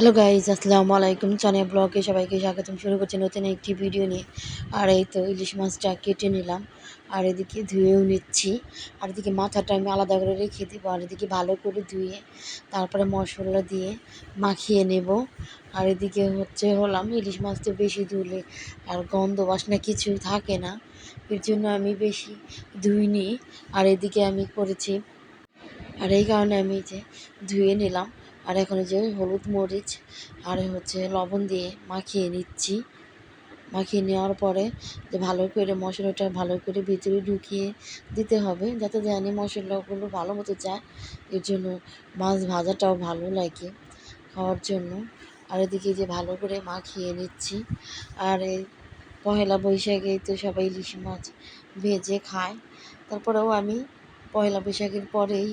Hello guys, আসসালামু আলাইকুম। চানিয়া ব্লগে সবাইকে স্বাগতম। শুরু করছি নতুন একটি ভিডিও নিয়ে। আর এই তো ইলিশ মাছটা কেটে নিলাম, আর এদিকে ধুয়েও নিচ্ছি। আর এদিকে মাথাটা আমি আলাদা করে রেখে দেবো, আর এদিকে ভালো করে ধুয়ে তারপরে মশলা দিয়ে মাখিয়ে নেব। আর এদিকে হলাম ইলিশ মাছ তো বেশি ধুলে আর গন্ধ বাসনা কিছুই থাকে না, এর জন্য আমি বেশি ধুইনি। আর এদিকে আমি করেছি, আর এই কারণে আমি ধুয়ে নিলাম। আর এখন হলুদ মরিচ আর লবণ দিয়ে মাখিয়ে নিচ্ছি। মাখিয়ে নেওয়ার পরে ভালো করে মশলাটা ভালো করে ভিতরে ঢুকিয়ে দিতে হবে, যাতে জানি মশলাগুলো ভালো মতো যায়। এর জন্য মাছ ভাজাটাও ভালো লাগে খাওয়ার জন্য। আর এদিকে ভালো করে মাখিয়ে নিচ্ছি। আর এই পহেলা বৈশাখে তো সবাই ইলিশ মাছ ভেজে খায়, তারপরেও আমি পয়লা বৈশাখের পরেই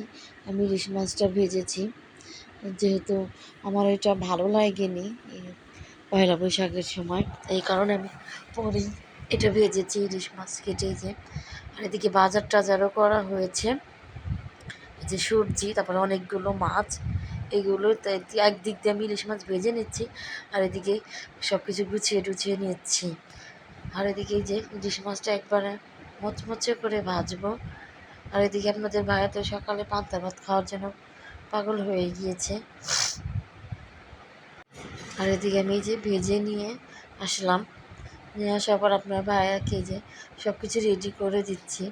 আমি ইলিশ মাছটা ভেজেছি, যেহেতু আমার এটা ভালো লাগেনি এই পয়লা বৈশাখের সময়, এই কারণে আমি পরেই এটা ভেজেছি ইলিশ মাছ কেটে আর এদিকে বাজার টাজারও করা হয়েছে, সবজি, তারপরে অনেকগুলো মাছ, এগুলো একদিক দিয়ে আমি ইলিশ মাছ ভেজে নিচ্ছি, আর এদিকে সব কিছু গুছিয়ে টুছিয়ে নিচ্ছি। আর এদিকে ইলিশ মাছটা একবারে মচমচে করে ভাজবো। আর এদিকে আপনাদের ভাইয়া তো সকালে পান্তা ভাত খাওয়ার জন্য পাগল হয়ে গিয়েছে। আর এদিকে আমি ভেজে নিয়ে আসলাম, নিয়ে আসার পর আপনার ভাইয়াকে সব কিছু রেডি করে দিচ্ছি।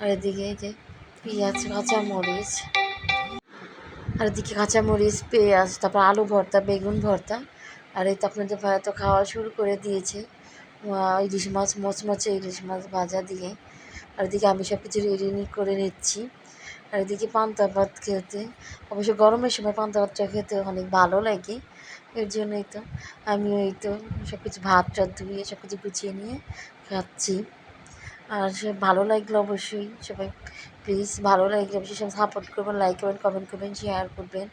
আর এদিকে পেঁয়াজ, কাঁচামরিচ, আর এদিকে কাঁচামরিচ, পেঁয়াজ, তারপর আলু ভর্তা, বেগুন ভর্তা। আর এই তো আপনাদের ভাইয়া তো খাওয়া শুরু করে দিয়েছে ইলিশ মাছ, মচমচে ইলিশ মাছ ভাজা দিয়ে। আর এদিকে আমি সব কিছু রেডি করে নিচ্ছি। আর এদিকে পান্তা ভাত খেতে, অবশ্য গরমের সময় পান্তা ভাতটা খেতে অনেক ভালো লাগে, এর জন্যই তো আমি সব কিছু ভাত টাত ধুয়ে সব কিছু গুছিয়ে নিয়ে খাচ্ছি। আর সে ভালো লাগলে অবশ্যই সবাই প্লিজ ভালো লাগলে অবশ্যই সব সাপোর্ট করবেন, লাইক করবেন, কমেন্ট করবেন, শেয়ার করবেন।